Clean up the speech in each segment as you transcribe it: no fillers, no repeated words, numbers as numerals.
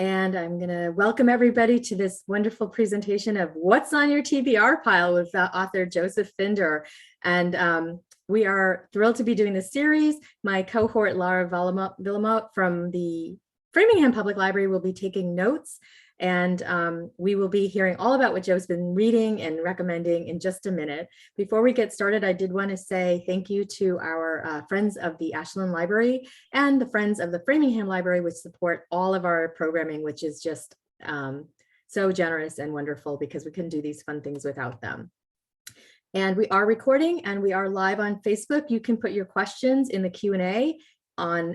And I'm going to welcome everybody to this wonderful presentation of What's on Your TBR Pile with author Joseph Finder. And we are thrilled to be doing this series. My cohort, Laura Villamot from the Framingham Public Library, will be taking notes. And we will be hearing all about what Joe's been reading and recommending in just a minute. Before we get started, I did want to say thank you to our friends of the Ashland Library and the friends of the Framingham Library, which support all of our programming, which is just so generous and wonderful because we couldn't do these fun things without them. And we are recording and we are live on Facebook. You can put your questions in the Q&A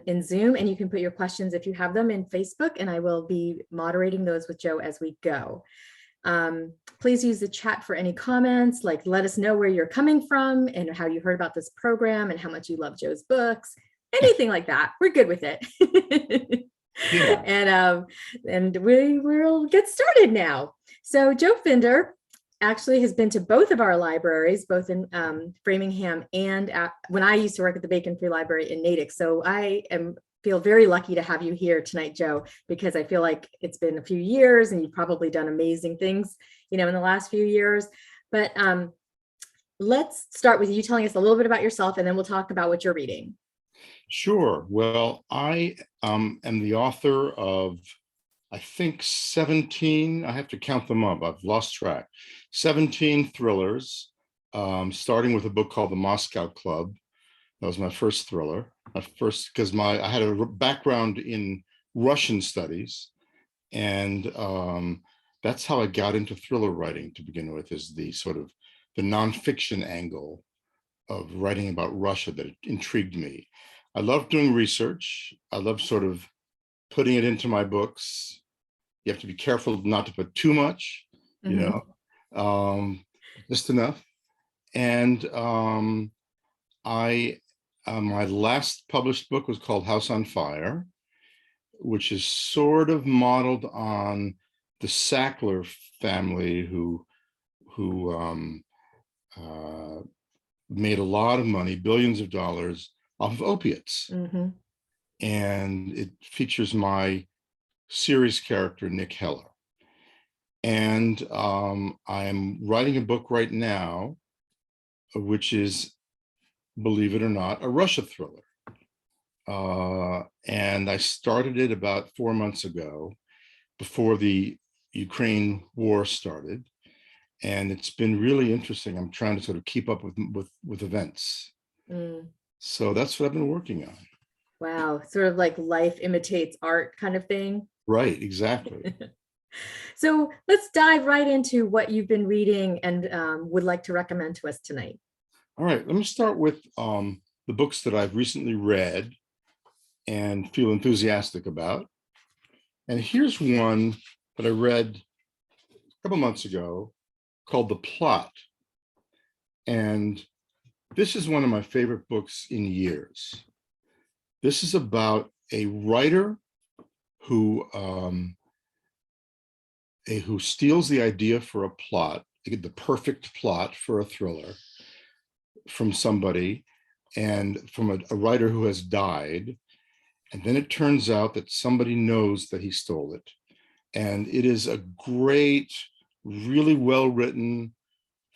in Zoom, and you can put your questions if you have them in Facebook, and I will be moderating those with Joe as we go. Please use the chat for any comments, like let us know where you're coming from and how you heard about this program and how much you love Joe's books, anything like that. We're good with it. Yeah. And we will get started now. So Joe Finder actually has been to both of our libraries, both in Framingham and when I used to work at the Bacon Free Library in Natick. So I feel very lucky to have you here tonight, Joe, because I feel like it's been a few years and you've probably done amazing things, in the last few years. But let's start with you telling us a little bit about yourself, and then we'll talk about what you're reading. Sure. Well, I am the author of, I think 17, I have to count them up, I've lost track, 17 thrillers, starting with a book called The Moscow Club. That was my first thriller, because I had a background in Russian studies, and that's how I got into thriller writing to begin with, is the sort of the nonfiction angle of writing about Russia that intrigued me. I love doing research. I love sort of putting it into my books. You have to be careful not to put too much, just enough. And my last published book was called House on Fire, which is sort of modeled on the Sackler family, who made a lot of money, billions of dollars, off of opiates. Mm-hmm. And it features my series character, Nick Heller. And I'm writing a book right now, which is, believe it or not, a Russia thriller. And I started it about 4 months ago, before the Ukraine war started. And it's been really interesting. I'm trying to sort of keep up with events. Mm. So that's what I've been working on. Wow, sort of like life imitates art kind of thing. Right, exactly. So let's dive right into what you've been reading and would like to recommend to us tonight. All right, let me start with the books that I've recently read and feel enthusiastic about. And here's one that I read a couple months ago called The Plot. And this is one of my favorite books in years. This is about a writer who steals the idea for a plot, the perfect plot for a thriller, from somebody, and from a writer who has died. And then it turns out that somebody knows that he stole it. And it is a great, really well-written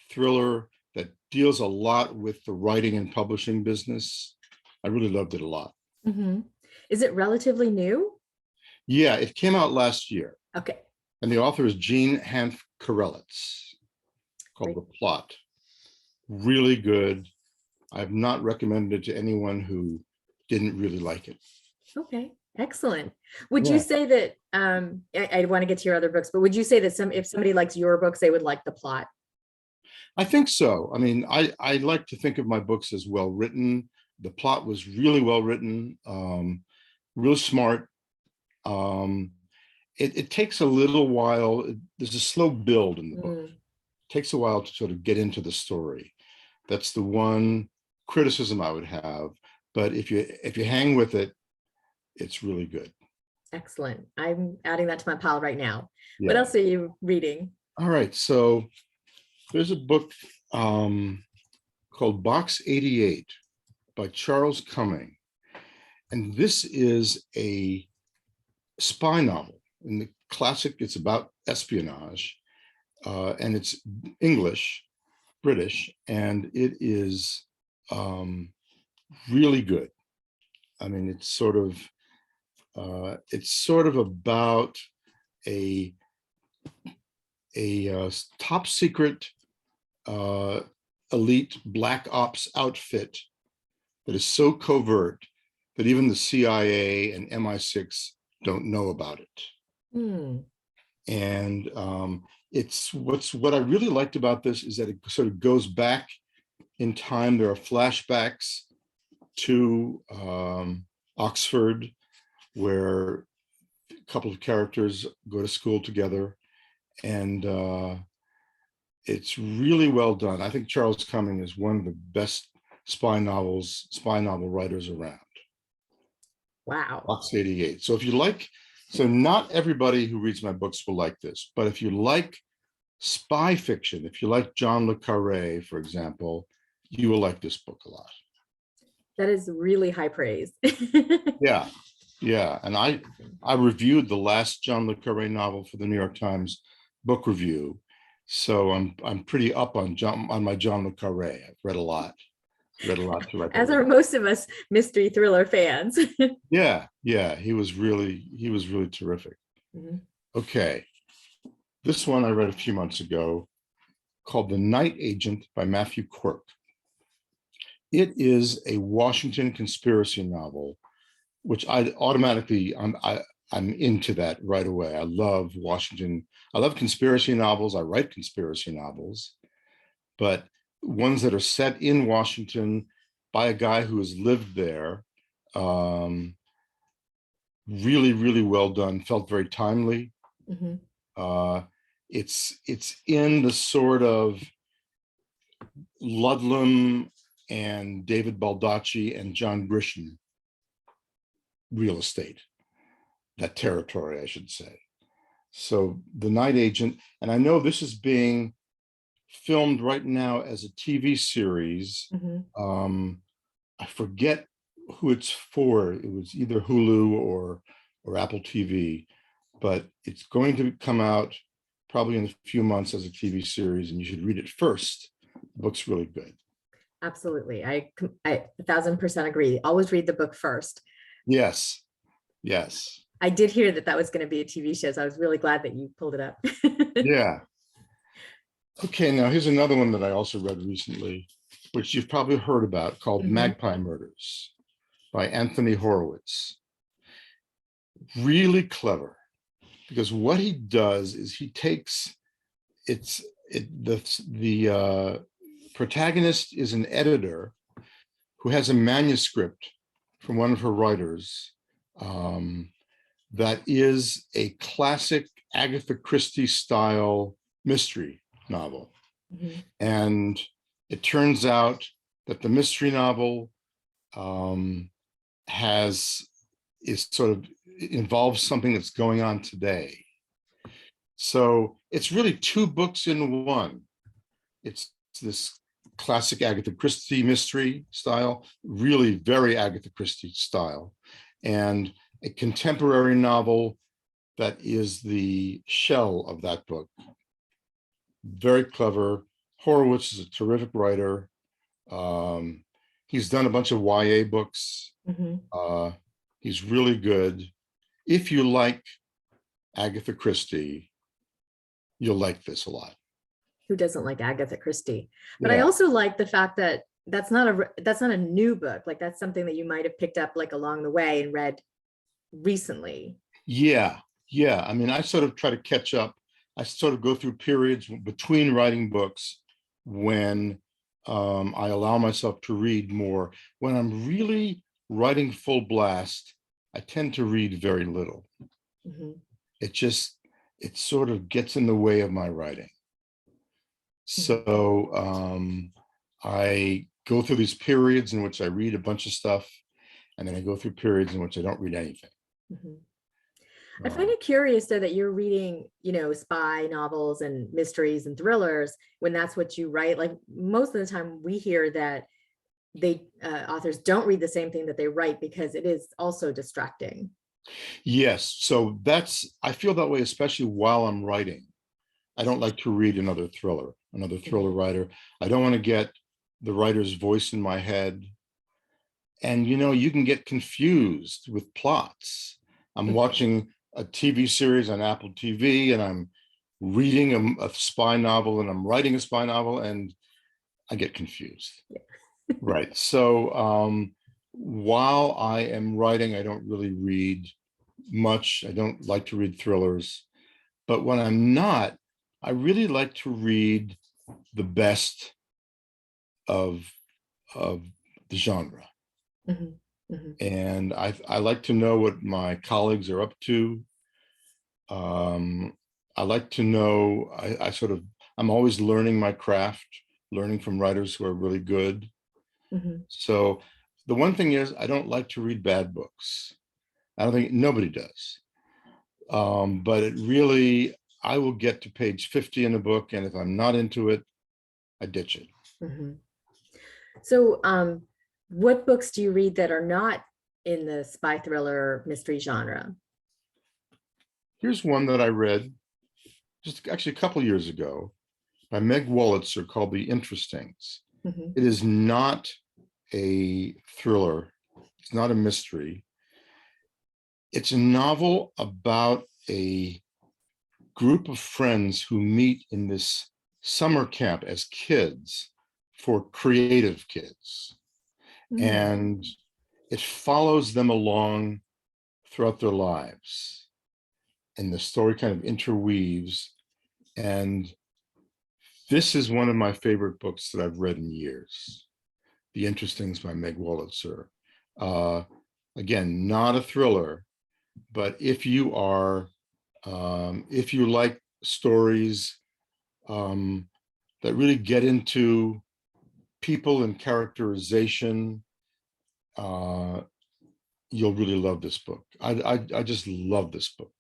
thriller that deals a lot with the writing and publishing business. I really loved it a lot. Mm-hmm. Is it relatively new? Yeah, it came out last year. Okay. And the author is Jean Hanff Karelitz, called The Plot. Really good. I've not recommended it to anyone who didn't really like it. Okay, excellent. Would you say that, I want to get to your other books, but would you say that if somebody likes your books, they would like The Plot? I think so. I mean, I like to think of my books as well written. The Plot was really well written, real smart. It takes a little while. There's a slow build in the book. It takes a while to sort of get into the story. That's the one criticism I would have. But if you hang with it, it's really good. Excellent. I'm adding that to my pile right now. Yeah. What else are you reading? All right. So there's a book called Box 88 by Charles Cumming. And this is a spy novel in the classic, it's about espionage, and it's English, British, and it is really good. I mean, it's sort of about a top secret elite black ops outfit that is so covert that even the CIA and MI6 don't know about it. Hmm. And what I really liked about this is that it sort of goes back in time. There are flashbacks to Oxford, where a couple of characters go to school together, and it's really well done. I think Charles Cumming is one of the best spy novel writers around. Wow. Box 88. So if you like, so not everybody who reads my books will like this, but if you like spy fiction, if you like John le Carré, for example, you will like this book a lot. That is really high praise. Yeah, yeah. And I reviewed the last John le Carré novel for the New York Times book review, so I'm pretty up on my John le Carré. I've read a lot to write. As are most of us mystery thriller fans. Yeah, he was really terrific. Mhm. Okay, this one I read a few months ago, called The Night Agent by Matthew Quirk. It is a Washington conspiracy novel, which I'm into that right away. I love Washington. I love conspiracy novels. I write conspiracy novels, but ones that are set in Washington by a guy who has lived there. Really well done. Felt very timely. Mhm. It's in the sort of Ludlum and David Baldacci and John Grisham real estate, that territory, I should say. So The Night Agent, and I know this is being filmed right now as a TV series. Mhm. I forget who it's for. It was either Hulu or Apple TV, but it's going to come out probably in a few months as a TV series, and you should read it first. The book's really good. Absolutely. I 1000% agree. Always read the book first. Yes. I did hear that was going to be a TV show, so I was really glad that you pulled it up. Yeah. Okay, now here's another one that I also read recently, which you've probably heard about, called Magpie Murders by Anthony Horowitz. Really clever, because what he does is he takes the protagonist is an editor who has a manuscript from one of her writers that is a classic Agatha Christie style mystery novel. And it turns out that the mystery novel involves something that's going on today. So it's really two books in one. It's this classic Agatha Christie mystery style, really very Agatha Christie style, and a contemporary novel that is the shell of that book. Very clever. Horowitz is a terrific writer. He's done a bunch of YA books. He's really good. If you like Agatha Christie, you'll like this a lot. Who doesn't like Agatha Christie? But Yeah. I also like the fact that that's not a new book. Like, that's something that you might have picked up like along the way and read recently. Yeah. I mean, I sort of try to catch up. I sort of go through periods between writing books when I allow myself to read more. When I'm really writing full blast, I tend to read very little. It sort of gets in the way of my writing. So I go through these periods in which I read a bunch of stuff, and then I go through periods in which I don't read anything. I find it curious, though, that you're reading, spy novels and mysteries and thrillers when that's what you write. Like, most of the time we hear that authors don't read the same thing that they write because it is also distracting. Yes. So I feel that way, especially while I'm writing. I don't like to read another thriller writer. I don't want to get the writer's voice in my head. And, you can get confused with plots. I'm watching a TV series on Apple TV and I'm reading a spy novel and I'm writing a spy novel and I get confused. Right. So while I am writing, I don't really read much. I don't like to read thrillers. But when I'm not, I really like to read the best of the genre. And I like to know what my colleagues are up to. I like to know, I'm always learning my craft, learning from writers who are really good. So the one thing is, I don't like to read bad books. I don't think nobody does. But I will get to page 50 in a book, and if I'm not into it, I ditch it. So what books do you read that are not in the spy thriller mystery genre? Here's one that I read just actually a couple years ago by Meg Wolitzer called The Interestings. It is not a thriller. It's not a mystery. It's a novel about a group of friends who meet in this summer camp as kids for creative kids. And it follows them along throughout their lives. And the story kind of interweaves. And this is one of my favorite books that I've read in years. The Interestings by Meg Wolitzer. Again, not a thriller, but if you like stories that really get into people and characterization, you'll really love this book. I just love this book.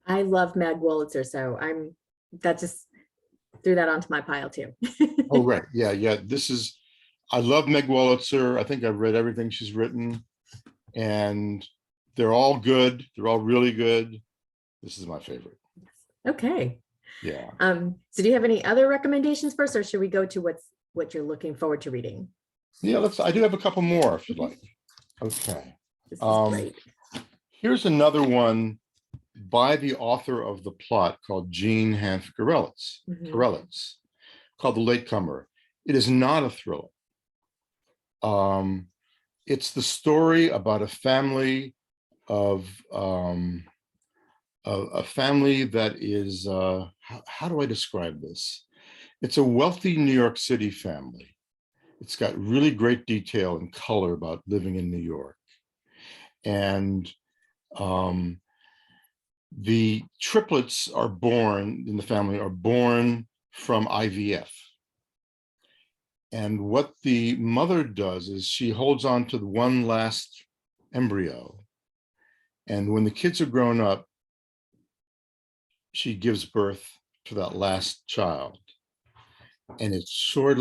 I love Meg Wolitzer, so that just threw that onto my pile too. Oh, right. Yeah. I love Meg Wolitzer. I think I've read everything she's written, and they're all good. They're all really good. This is my favorite. Okay. Yeah. So do you have any other recommendations first, or should we go to what you're looking forward to reading? Yeah, I do have a couple more if you'd like. Okay. This is great. Here's another one by the author of the plot called Jean Hanff Korelitz, called The Latecomer. It is not a thriller. It's the story about a family that is, how do I describe this? It's a wealthy New York City family. It's got really great detail and color about living in New York. And the triplets in the family are born from IVF. And what the mother does is she holds on to the one last embryo. And when the kids are grown up, she gives birth to that last child. And it sort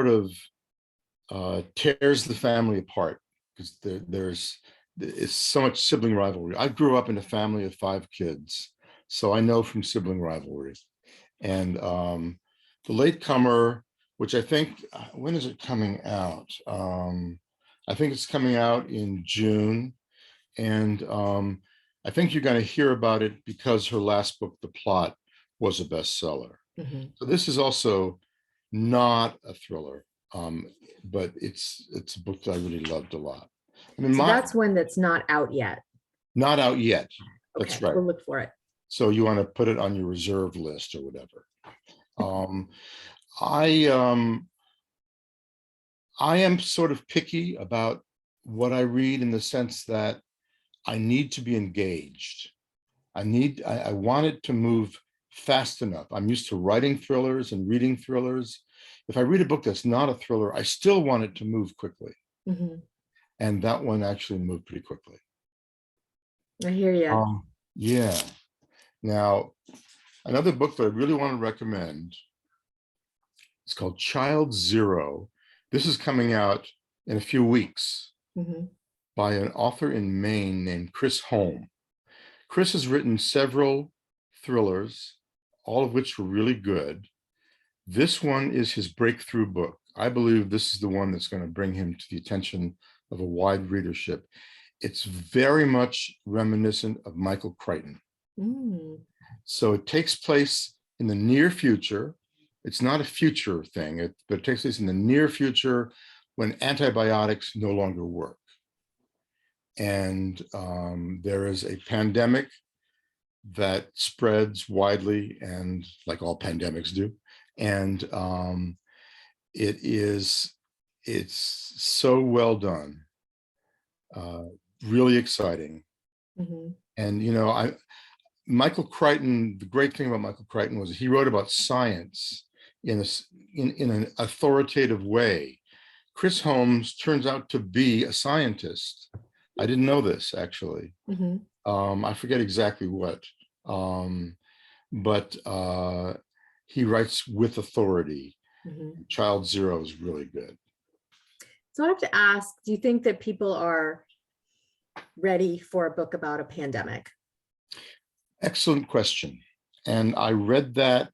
of tears the family apart because there's so much sibling rivalry. I grew up in a family of 5 kids, so I know from sibling rivalry. And The Latecomer, which I think, when is it coming out? I think it's coming out in June. And I think you're going to hear about it because her last book, The Plot, was a bestseller. So this is also not a thriller, but it's a book that I really loved a lot. I mean, so that's one that's not out yet. Not out yet. That's Okay, right. we'll look for it. So you want to put it on your reserve list or whatever. I am sort of picky about what I read in the sense that I need to be engaged. I want it to move fast enough. I'm used to writing thrillers and reading thrillers. If I read a book that's not a thriller, I still want it to move quickly. And that one actually moved pretty quickly. I hear you. Yeah. Now, another book that I really want to recommend, it's called Child Zero. This is coming out in a few weeks by an author in Maine named Chris Holm. Chris has written several thrillers, all of which were really good. This one is his breakthrough book. I believe this is the one that's going to bring him to the attention of a wide readership. It's very much reminiscent of Michael Crichton. So it takes place in the near future. It's not a future thing, but it takes place in the near future when antibiotics no longer work. And there is a pandemic that spreads widely, and like all pandemics do. And it's so well done, really exciting. And Michael Crichton, the great thing about Michael Crichton was he wrote about science in an authoritative way. Chris Holmes turns out to be a scientist. I didn't know this, actually. I forget exactly what, but he writes with authority. Child Zero is really good. So I have to ask, do you think that people are ready for a book about a pandemic? Excellent question. And I read that.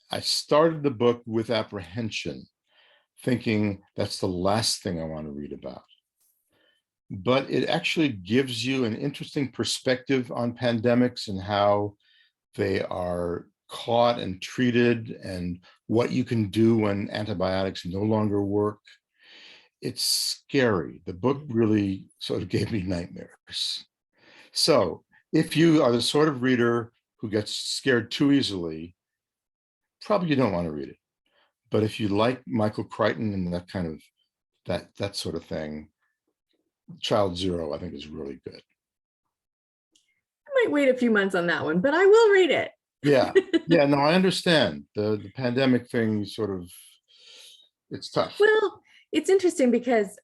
I started the book with apprehension, thinking that's the last thing I want to read about. But it actually gives you an interesting perspective on pandemics and how they are caught and treated and what you can do when antibiotics no longer work. It's scary. The book really sort of gave me nightmares. So if you are the sort of reader who gets scared too easily, probably you don't want to read it. But if you like Michael Crichton and that kind of that sort of thing, Child Zero, I think, is really good. I might wait a few months on that one, but I will read it. Yeah, no, I understand. The pandemic thing sort of, it's tough. Well, it's interesting because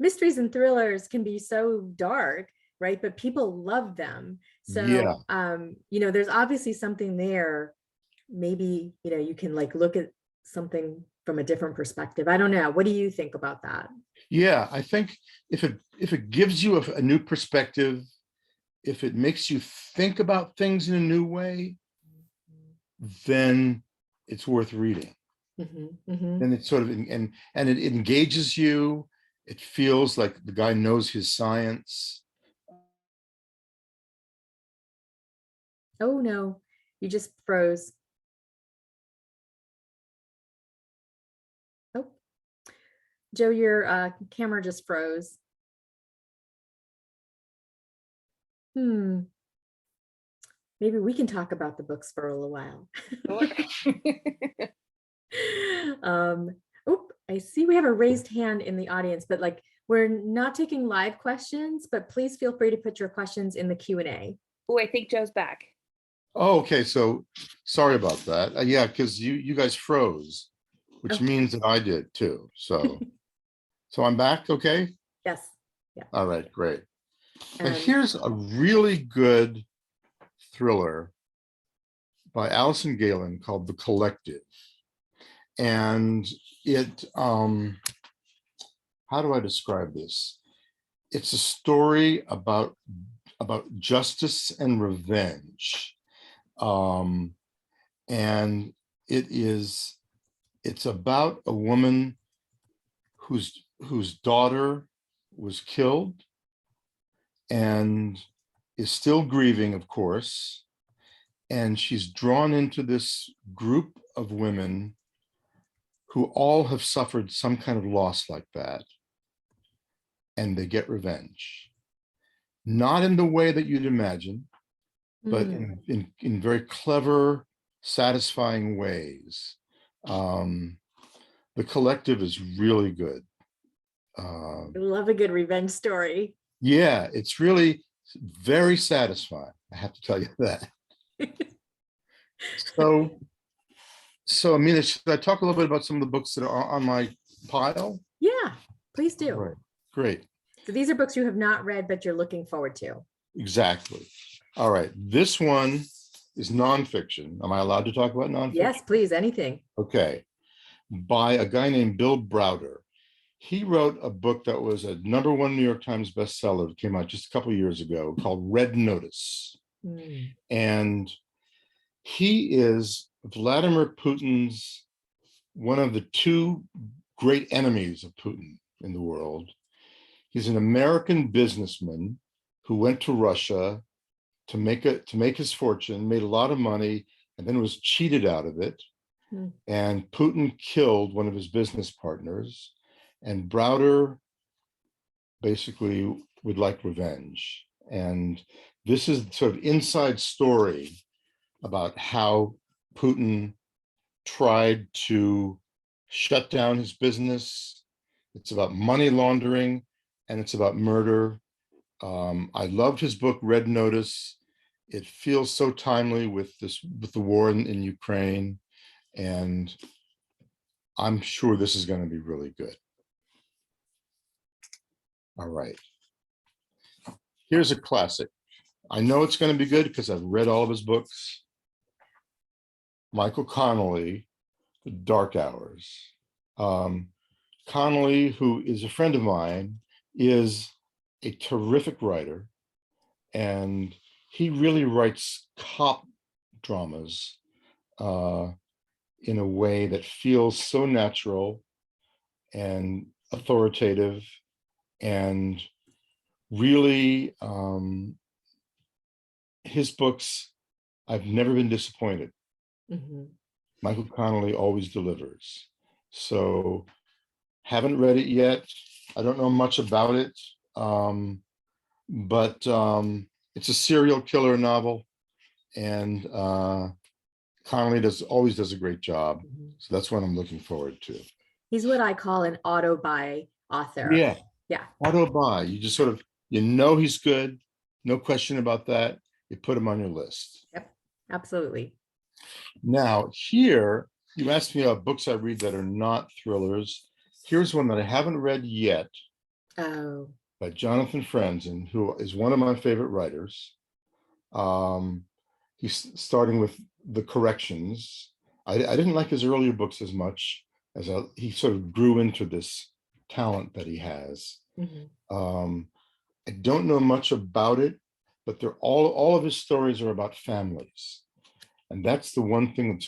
mysteries and thrillers can be so dark, right? But people love them. So, there's obviously something there. Maybe, you can look at something from a different perspective. I don't know. What do you think about that? Yeah, I think if it gives you a new perspective, if it makes you think about things in a new way, then it's worth reading. And it's sort of, and it engages you. It feels like the guy knows his science. Oh no, you just froze. Oh, Joe, your camera just froze. Maybe we can talk about the books for a little while. I see we have a raised hand in the audience, but we're not taking live questions, but please feel free to put your questions in the Q&A. Oh, I think Joe's back. Oh, okay. So sorry about that. Yeah, because you guys froze, which means that I did too. So I'm back. Okay. Yes. Yeah. All right. Great. And here's a really good thriller by Alison Galen called The Collective. And it, how do I describe this? It's a story about justice and revenge. And it's about a woman whose daughter was killed and is still grieving, of course. And she's drawn into this group of women who all have suffered some kind of loss like that. And they get revenge. Not in the way that you'd imagine, but in very clever, satisfying ways. The Collective is really good. I love a good revenge story. Yeah, it's really very satisfying. I have to tell you that. So Amina, should I talk a little bit about some of the books that are on my pile? Yeah, please do. All right, great. So these are books you have not read, but you're looking forward to. Exactly. All right, this one is nonfiction. Am I allowed to talk about nonfiction? Yes, please, anything. Okay. By a guy named Bill Browder. He wrote a book that was a #1 New York Times bestseller that came out just a couple of years ago called Red Notice. Mm. And he is Vladimir Putin's one of the two great enemies of Putin in the world. He's an American businessman who went to Russia to make his fortune, made a lot of money, and then was cheated out of it. Mm. And Putin killed one of his business partners, and Browder basically would like revenge. And this is sort of inside story about how Putin tried to shut down his business. It's about money laundering, and it's about murder. I loved his book, Red Notice. It feels so timely with the war in Ukraine, and I'm sure this is going to be really good. All right. Here's a classic. I know it's going to be good because I've read all of his books. Michael Connelly, The Dark Hours. Connelly, who is a friend of mine, is a terrific writer, and he really writes cop dramas in a way that feels so natural and authoritative, and really his books, I've never been disappointed. Mm-hmm. Michael Connelly always delivers. So haven't read it yet. I don't know much about it, but it's a serial killer novel, and Connelly always does a great job. Mm-hmm. So that's what I'm looking forward to. He's what I call an auto-buy author. Yeah, Yeah. auto-buy. You just sort of, he's good. No question about that. You put him on your list. Yep, absolutely. Now, here, you asked me about books I read that are not thrillers. Here's one that I haven't read yet. Oh. By Jonathan Franzen, who is one of my favorite writers. He's starting with The Corrections. I didn't like his earlier books as much as he sort of grew into this talent that he has. Mm-hmm. I don't know much about it, but they're all of his stories are about families. And that's the one thing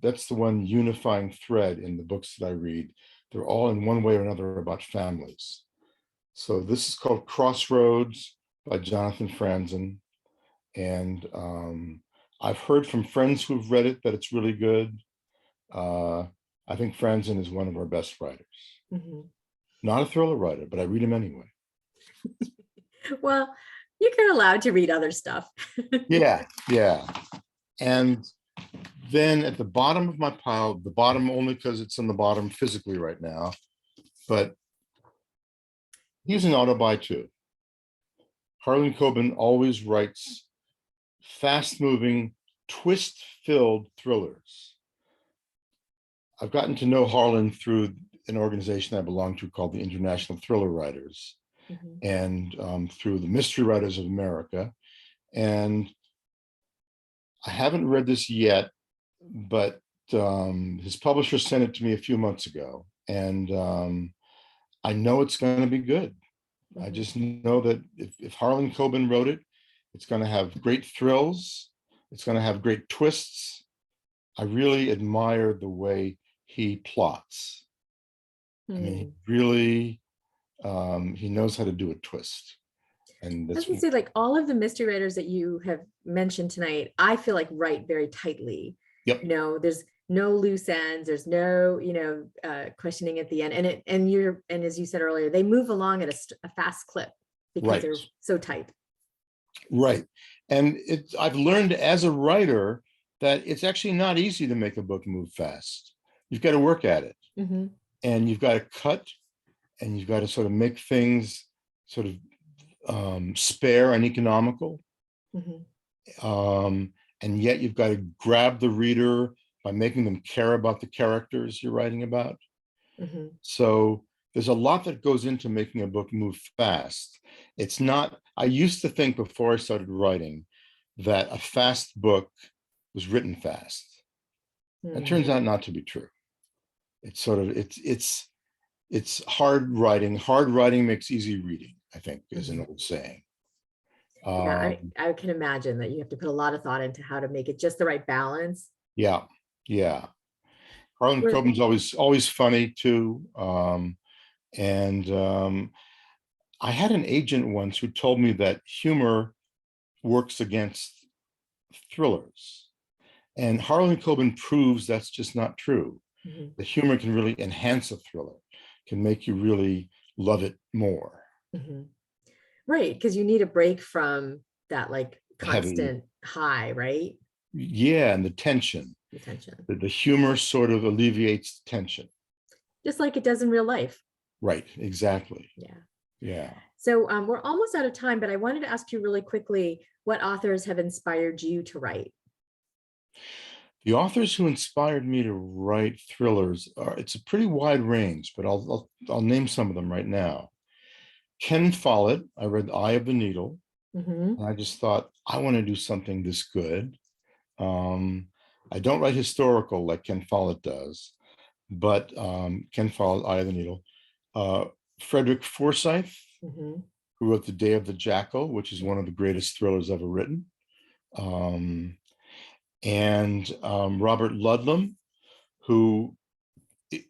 that's the one unifying thread in the books that I read. They're all in one way or another about families. So this is called Crossroads by Jonathan Franzen. And I've heard from friends who've read it that it's really good. I think Franzen is one of our best writers. Mm-hmm. Not a thriller writer, but I read him anyway. Well, you're allowed to read other stuff. Yeah. And then at the bottom of my pile, the bottom only because it's on the bottom physically right now, but he's an auto-buy too. Harlan Coben always writes fast-moving, twist-filled thrillers. I've gotten to know Harlan through an organization I belong to called the International Thriller Writers, mm-hmm. and through the Mystery Writers of America. And I haven't read this yet, but his publisher sent it to me a few months ago, and I know it's going to be good. Mm-hmm. I just know that if Harlan Coben wrote it, it's going to have great thrills. It's going to have great twists. I really admire the way he plots. I mean, he really, he knows how to do a twist. And that's, I was gonna say, like, all of the mystery writers that you have mentioned tonight, I feel like write very tightly. Yep. You know, there's no loose ends. There's no, questioning at the end. And as you said earlier, they move along at a fast clip because right. they're so tight. Right. And I've learned as a writer that it's actually not easy to make a book move fast. You've got to work at it. Mm-hmm. And you've got to cut, and you've got to sort of make things sort of spare and economical. Mm-hmm. And yet you've got to grab the reader by making them care about the characters you're writing about. Mm-hmm. So there's a lot that goes into making a book move fast. It's not, I used to think before I started writing that a fast book was written fast. Mm-hmm. It turns out not to be true. It's sort of, it's it's hard writing. Hard writing makes easy reading, I think, is an Mhm. old saying. Yeah, Um, I can imagine that you have to put a lot of thought into how to make it just the right balance. yeah, yeah. Harlan Where- Coben's always funny too. And I had an agent once who told me that humor works against thrillers. And Harlan Coben proves that's just not true. Mhm, The humor can really enhance a thriller, can make you really love it more. mhm. Right, because you need a break from that like Heavy, constant high, right? yeah, and the tension. The tension. The humor sort of alleviates the tension. Just like it does in real life. Right, exactly. Yeah. Yeah. So we're almost out of time, but I wanted to ask you really quickly what authors have inspired you to write? The authors who inspired me to write thrillers it's a pretty wide range, but I'll name some of them right now. Ken Follett, I read Eye of the Needle, Hmm. and I just thought, I want to do something this good. I don't write historical like Ken Follett does, but Ken Follett, Eye of the Needle. Uh, Frederick Forsyth, Hmm. who wrote The Day of the Jackal, which is one of the greatest thrillers ever written. And Robert Ludlum, who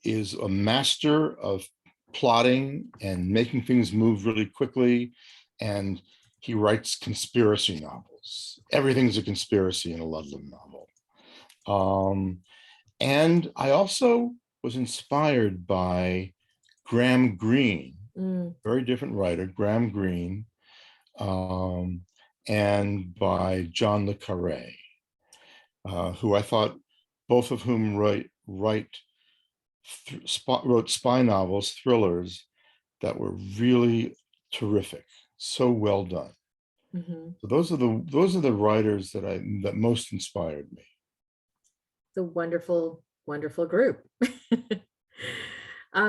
is a master of plotting and making things move really quickly. And he writes conspiracy novels. Everything's a conspiracy in a Ludlum novel. And I also was inspired by Graham Greene, Mm. very different writer, Graham Greene, um, and by John le Carré, who I thought both of whom wrote spy novels, thrillers that were really terrific, so well done. Hmm. So those are the writers that most inspired me. It's a wonderful, wonderful group.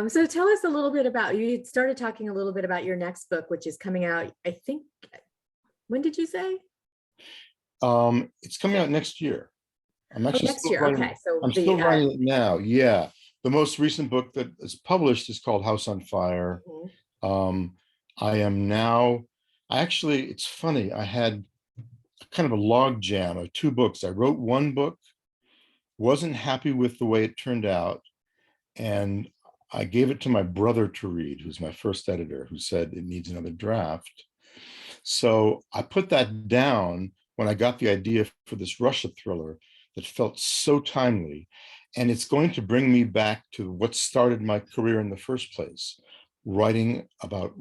So tell us a little bit about, you had started talking a little bit about your next book, which is coming out, I think, when did you say? It's coming out next year. I'm Oh, actually next still year. writing. Okay. So I'm still writing it now. Yeah, the most recent book that is published is called House on Fire. Mhm. Um, I am now. It's funny. I had kind of a log jam of two books. I wrote one book, wasn't happy with the way it turned out, and I gave it to my brother to read, who's my first editor, who said it needs another draft. So I put that down when I got the idea for this Russia thriller that felt so timely. And it's going to bring me back to what started my career in the first place, writing about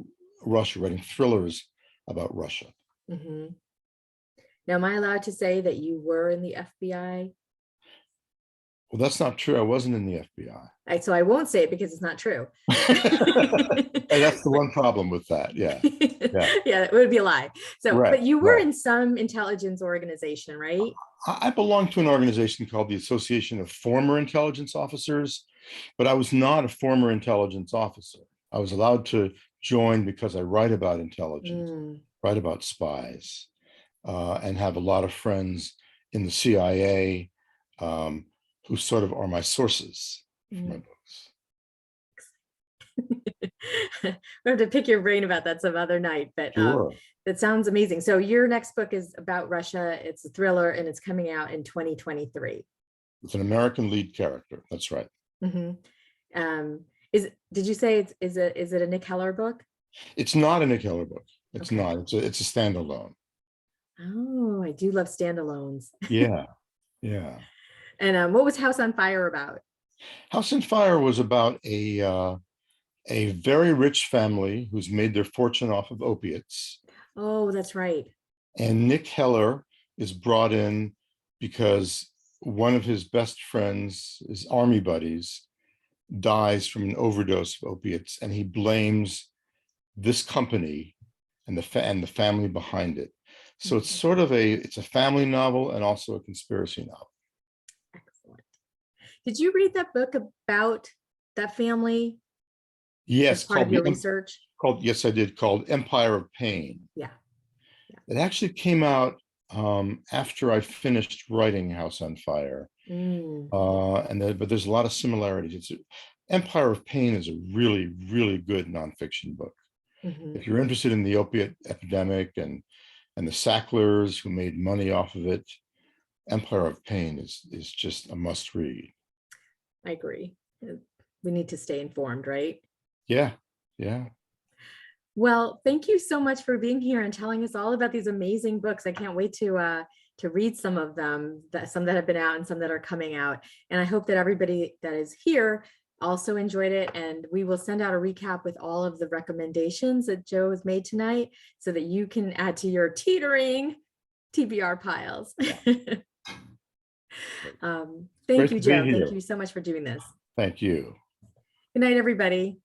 Russia, writing thrillers about Russia. Mhm. Now, am I allowed to say that you were in the FBI? Well, that's not true. I wasn't in the FBI. So I won't say it because it's not true. And that's the one problem with that. Yeah. Yeah. Yeah, it would be a lie. So, Right. but you were Right. in some intelligence organization, right? I belong to an organization called the Association of Former Intelligence Officers, but I was not a former intelligence officer. I was allowed to join because I write about intelligence, Mm. write about spies, and have a lot of friends in the CIA who sort of are my sources for my Mm. books. We have to pick your brain about that some other night, but Sure. that sounds amazing. So your next book is about Russia. It's a thriller and it's coming out in 2023. With an American lead character. That's right. Mm-hmm. Did you say is it a Nick Heller book? It's not a Nick Heller book. It's Okay. not. It's a standalone. Oh, I do love standalones. Yeah. Yeah. And what was House on Fire about? House on Fire was about a very rich family who's made their fortune off of opiates. Oh, that's right. And Nick Heller is brought in because one of his best friends, his army buddies, dies from an overdose of opiates, and he blames this company and the family behind it. So it's sort of it's a family novel and also a conspiracy novel. Excellent. Did you read that book about that family as Yes, part of your research? yes, I did, called Empire of Pain. Yeah. It actually came out after I finished writing House on Fire. Mm. But there's a lot of similarities. Empire of Pain is a really, really good nonfiction book. Mhm. If you're interested in the opiate epidemic and the Sacklers who made money off of it, Empire of Pain is just a must read. I agree. We need to stay informed, right? Yeah, yeah. Well, thank you so much for being here and telling us all about these amazing books. I can't wait to read some of them, some that have been out and some that are coming out. And I hope that everybody that is here also enjoyed it. And we will send out a recap with all of the recommendations that Joe has made tonight so that you can add to your teetering TBR piles. Thank Great you, to be Joe. Thank here. you so much for doing this. Thank you. Good night, everybody.